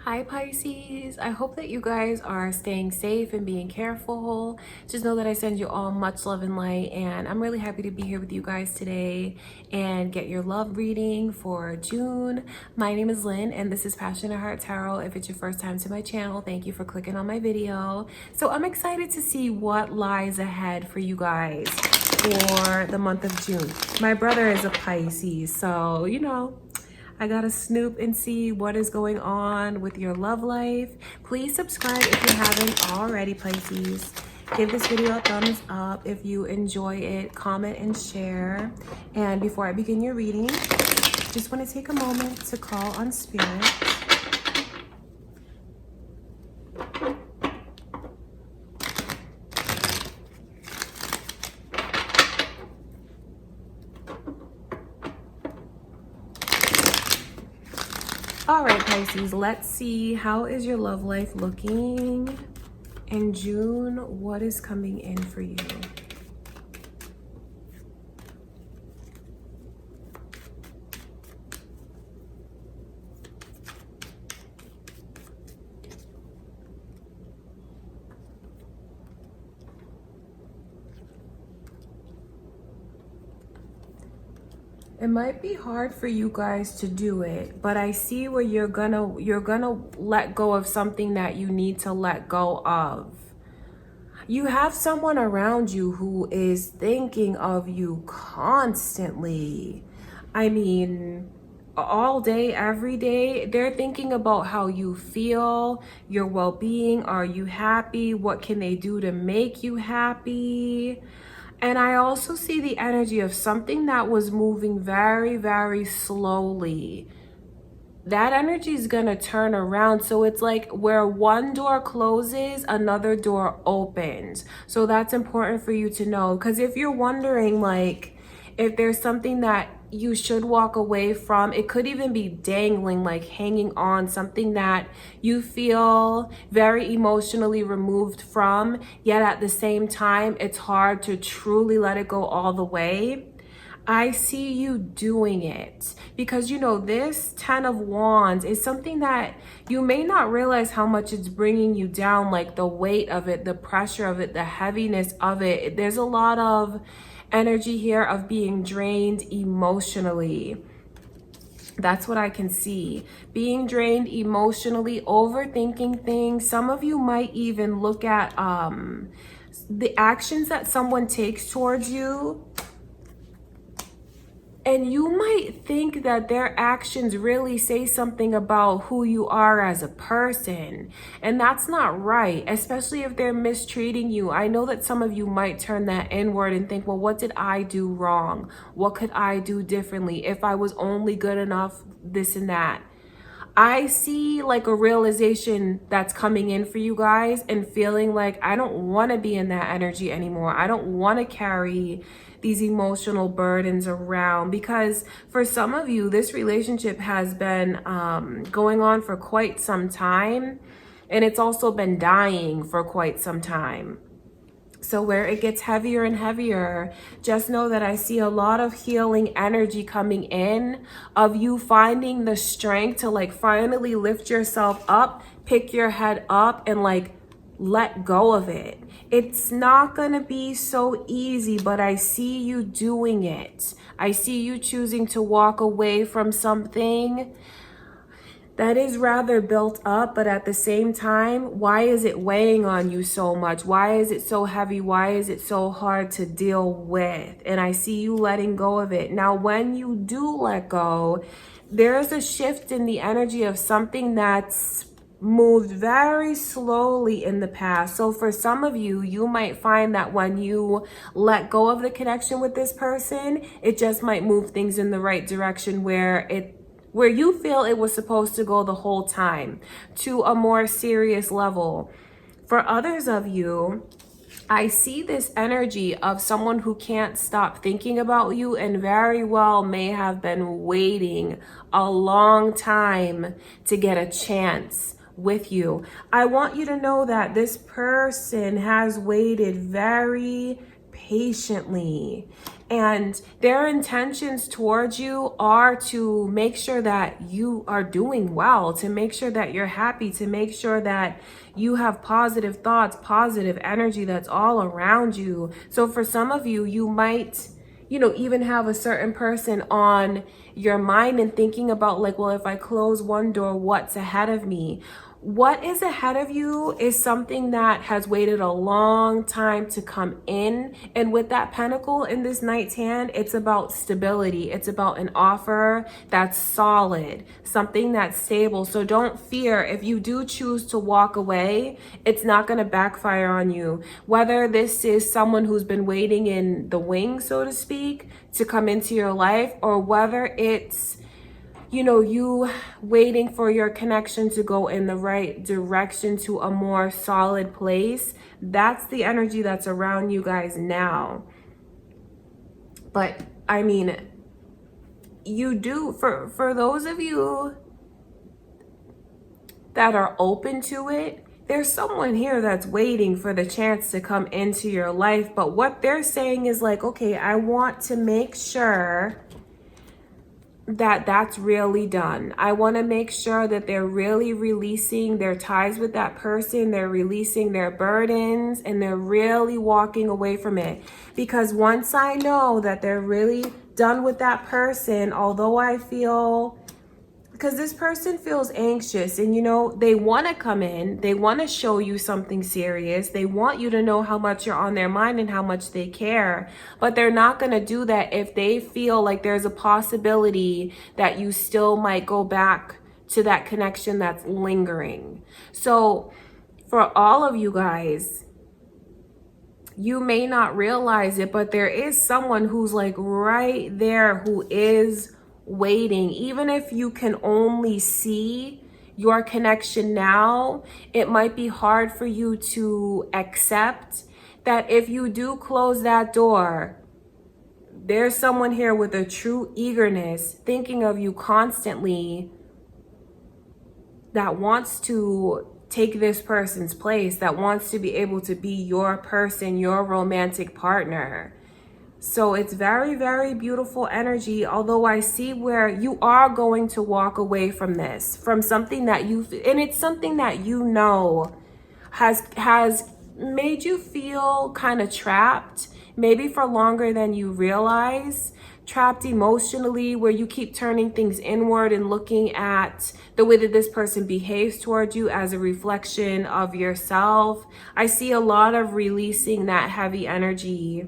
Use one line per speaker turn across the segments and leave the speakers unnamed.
Hi Pisces, I hope that you guys are staying safe and being careful. Just know that I send you all much love and light, and I'm really happy to be here with you guys today and get your love reading for June. My name is Lynn and this is Passionate Heart Tarot. If it's your first time to my channel, thank you for clicking on my video. So I'm excited to see what lies ahead for you guys for the month of June. My brother is a Pisces, so I gotta snoop and see what is going on with your love life. Please subscribe if you haven't already, Pisces. Give this video a thumbs up if you enjoy it. Comment and share. And before I begin your reading, just want to take a moment to call on spirit. All right, Pisces, let's see, how is your love life looking in June? What is coming in for you? It might be hard for you guys to do it, but I see where you're gonna let go of something that you need to let go of. You have someone around you who is thinking of you constantly. I mean, all day, every day, they're thinking about how you feel, your well-being. Are you happy? What can they do to make you happy? And I also see the energy of something that was moving very, very slowly. That energy is going to turn around. So it's like where one door closes, another door opens. So that's important for you to know. Because if you're wondering, like, if there's something that you should walk away from, it could even be dangling, like hanging on, something that you feel very emotionally removed from, yet at the same time, it's hard to truly let it go all the way. I see you doing it because, this 10 of Wands is something that you may not realize how much it's bringing you down, like the weight of it, the pressure of it, the heaviness of it. There's a lot of energy here of being drained emotionally. That's what I can see. Being drained emotionally, overthinking things. Some of you might even look at the actions that someone takes towards you, and you might think that their actions really say something about who you are as a person. And that's not right, especially if they're mistreating you. I know that some of you might turn that inward and think, well, what did I do wrong? What could I do differently? If I was only good enough, this and that. I see like a realization that's coming in for you guys and feeling like I don't want to be in that energy anymore. I don't want to carry these emotional burdens around, because for some of you, this relationship has been going on for quite some time, and it's also been dying for quite some time. So where it gets heavier and heavier, just know that I see a lot of healing energy coming in, of you finding the strength to like finally lift yourself up, pick your head up, and like let go of it. It's not gonna be so easy, but I see you doing it. I see you choosing to walk away from something that is rather built up, but at the same time, why is it weighing on you so much? Why is it so heavy? Why is it so hard to deal with? And I see you letting go of it. Now, when you do let go, there's a shift in the energy of something that's moved very slowly in the past. So for some of you, you might find that when you let go of the connection with this person, it just might move things in the right direction where you feel it was supposed to go the whole time, to a more serious level. For others of you, I see this energy of someone who can't stop thinking about you and very well may have been waiting a long time to get a chance with you. I want you to know that this person has waited very patiently. And their intentions towards you are to make sure that you are doing well, to make sure that you're happy, to make sure that you have positive thoughts, positive energy that's all around you. So for some of you, you might, even have a certain person on your mind and thinking about like, well, if I close one door, what's ahead of me? What is ahead of you is something that has waited a long time to come in. And with that pentacle in this knight's hand, it's about stability. It's about an offer that's solid, something that's stable. So don't fear. If you do choose to walk away, it's not going to backfire on you. Whether this is someone who's been waiting in the wings, so to speak, to come into your life, or whether it's you waiting for your connection to go in the right direction to a more solid place. That's the energy that's around you guys now. But I mean, you do, for those of you that are open to it, there's someone here that's waiting for the chance to come into your life. But what they're saying is like, okay, I want to make sure that that's really done. I want to make sure that they're really releasing their ties with that person. They're releasing their burdens and they're really walking away from it. Because once I know that they're really done with that person, although I feel, because this person feels anxious and they want to come in, they want to show you something serious, they want you to know how much you're on their mind and how much they care, but they're not going to do that if they feel like there's a possibility that you still might go back to that connection that's lingering. So for all of you guys, you may not realize it, but there is someone who's like right there who is waiting. Even if you can only see your connection now, it might be hard for you to accept that if you do close that door, there's someone here with a true eagerness, thinking of you constantly, that wants to take this person's place, that wants to be able to be your person, your romantic partner. So it's very, very beautiful energy. Although I see where you are going to walk away from this, from something that and it's something that has made you feel kind of trapped, maybe for longer than you realize, trapped emotionally, where you keep turning things inward and looking at the way that this person behaves towards you as a reflection of yourself. I see a lot of releasing that heavy energy,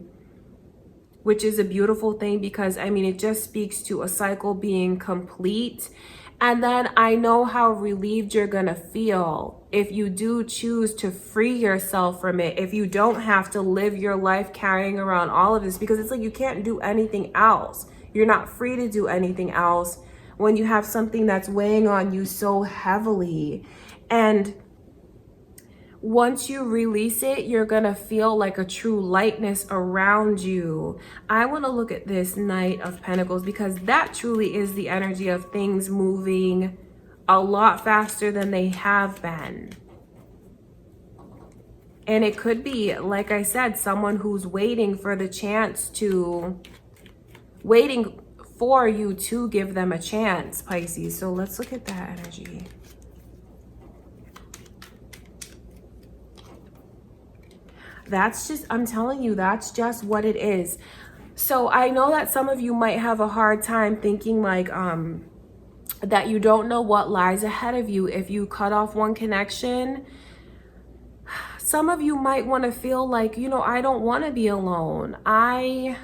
which is a beautiful thing, because it just speaks to a cycle being complete. And then I know how relieved you're gonna feel if you do choose to free yourself from it, if you don't have to live your life carrying around all of this, because it's like you can't do anything else. You're not free to do anything else when you have something that's weighing on you so heavily. And once you release it, you're gonna feel like a true lightness around you. I want to look at this Knight of Pentacles, because that truly is the energy of things moving a lot faster than they have been. And it could be, like I said, someone who's waiting for the chance to, waiting for you to give them a chance, Pisces. So let's look at that energy. That's just, I'm telling you, that's just what it is. So I know that some of you might have a hard time thinking like, that you don't know what lies ahead of you if you cut off one connection. Some of you might want to feel like, I don't want to be alone. I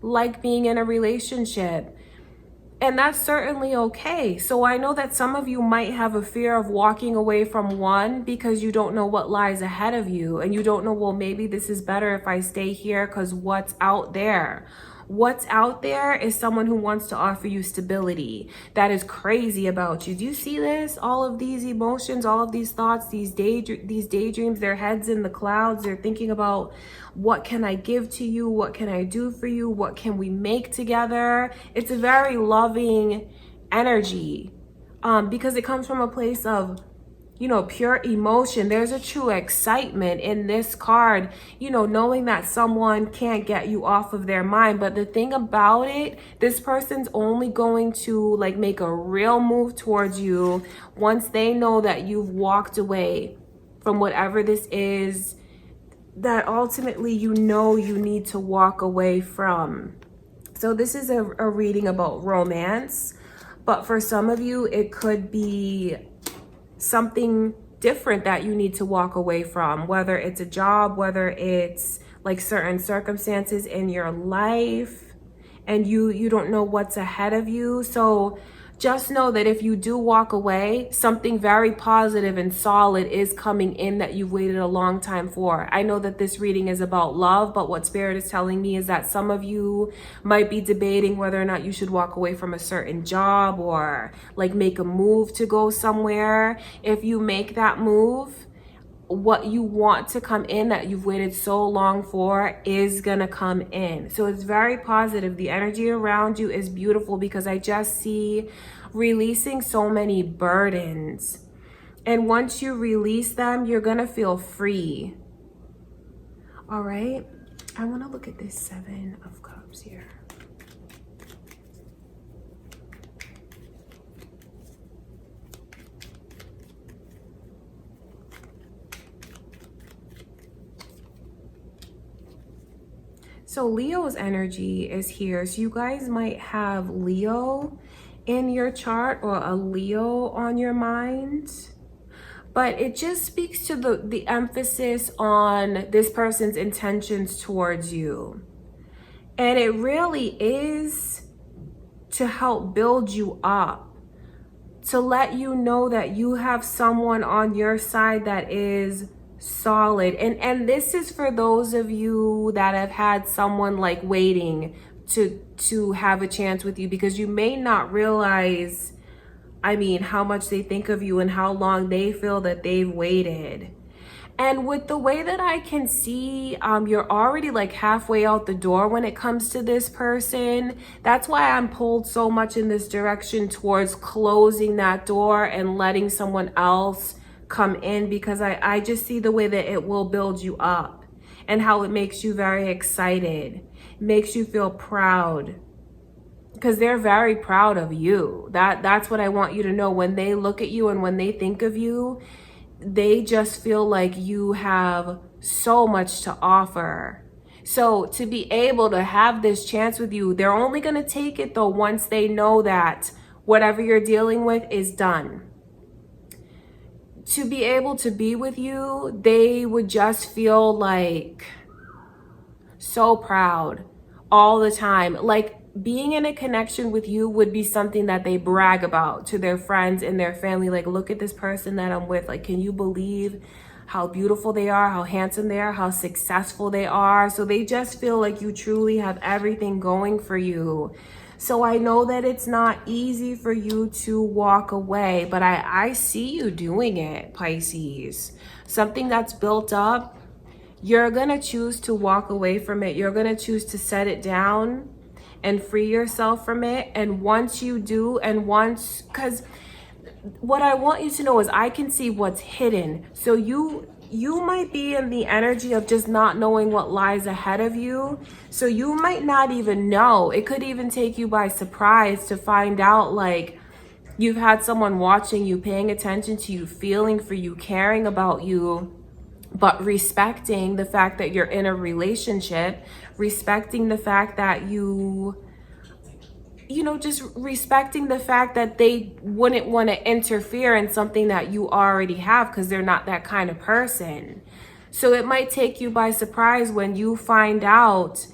like being in a relationship. And that's certainly okay. So I know that some of you might have a fear of walking away from one because you don't know what lies ahead of you. And you don't know, well, maybe this is better if I stay here, because what's out there? What's out there is someone who wants to offer you stability, that is crazy about you. Do you see this? All of these emotions, all of these thoughts, these daydreams, their heads in the clouds. They're thinking about, what can I give to you? What can I do for you? What can we make together? It's a very loving energy, because it comes from a place of pure emotion. There's a true excitement in this card, knowing that someone can't get you off of their mind. But the thing about it, this person's only going to like make a real move towards you once they know that you've walked away from whatever this is that ultimately you need to walk away from. So this is a reading about romance, but for some of you, it could be something different that you need to walk away from, whether it's a job, whether it's like certain circumstances in your life, and you don't know what's ahead of you. So just know that if you do walk away, something very positive and solid is coming in that you've waited a long time for. I know that this reading is about love, but what Spirit is telling me is that some of you might be debating whether or not you should walk away from a certain job or like make a move to go somewhere. If you make that move, what you want to come in that you've waited so long for is gonna come in. So it's very positive. The energy around you is beautiful because I just see releasing so many burdens. And once you release them, you're gonna feel free. All right, I wanna look at this 7 of Cups here. So Leo's energy is here. So you guys might have Leo in your chart or a Leo on your mind. But it just speaks to the emphasis on this person's intentions towards you. And it really is to help build you up, to let you know that you have someone on your side that is solid. And this is for those of you that have had someone like waiting to have a chance with you, because you may not realize, how much they think of you and how long they feel that they've waited. And with the way that I can see, you're already like halfway out the door when it comes to this person. That's why I'm pulled so much in this direction towards closing that door and letting someone else come in, because I just see the way that it will build you up and how it makes you very excited, makes you feel proud, because they're very proud of you. That's what I want you to know. When they look at you and when they think of you, they just feel like you have so much to offer. So to be able to have this chance with you, they're only going to take it though once they know that whatever you're dealing with is done. To be able to be with you, they would just feel like so proud all the time. Like being in a connection with you would be something that they brag about to their friends and their family. Like, look at this person that I'm with. Like, can you believe how beautiful they are, how handsome they are, how successful they are? So they just feel like you truly have everything going for you. So I know that it's not easy for you to walk away, but I see you doing it, Pisces. Something that's built up, you're going to choose to walk away from it. You're going to choose to set it down and free yourself from it. And once you do, because what I want you to know is I can see what's hidden. So you might be in the energy of just not knowing what lies ahead of you. So you might not even know. It could even take you by surprise to find out like you've had someone watching you, paying attention to you, feeling for you, caring about you, but respecting the fact that you're in a relationship, respecting the fact that just respecting the fact that they wouldn't want to interfere in something that you already have, because they're not that kind of person. So it might take you by surprise when you find out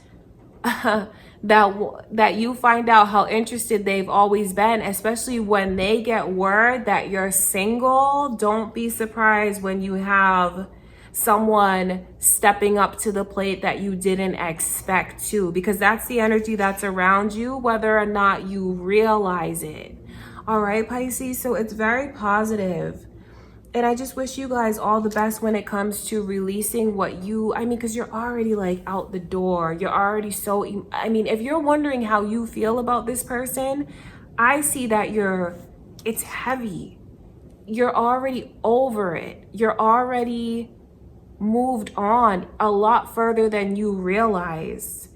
that you find out how interested they've always been, especially when they get word that you're single. Don't be surprised when you have someone stepping up to the plate that you didn't expect to, because that's the energy that's around you, whether or not you realize it. All right, Pisces, so it's very positive. And I just wish you guys all the best when it comes to releasing what because you're already like out the door. You're already so, if you're wondering how you feel about this person, I see that it's heavy. you're already over it. You're already moved on a lot further than you realize.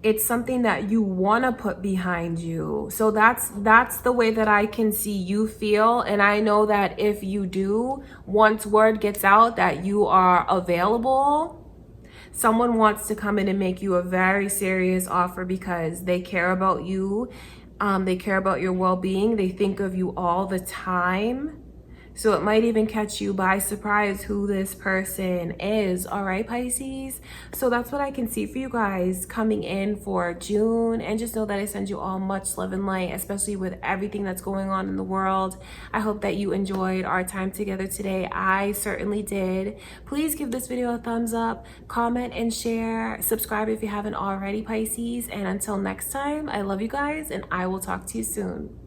It's something that you want to put behind you. So that's the way that I can see you feel. And I know that if you do, once word gets out that you are available, someone wants to come in and make you a very serious offer because they care about you. They care about your well-being. They think of you all the time. So it might even catch you by surprise who this person is. All right, Pisces. So that's what I can see for you guys coming in for June. And just know that I send you all much love and light, especially with everything that's going on in the world. I hope that you enjoyed our time together today. I certainly did. Please give this video a thumbs up, comment and share, subscribe if you haven't already, Pisces. And until next time, I love you guys and I will talk to you soon.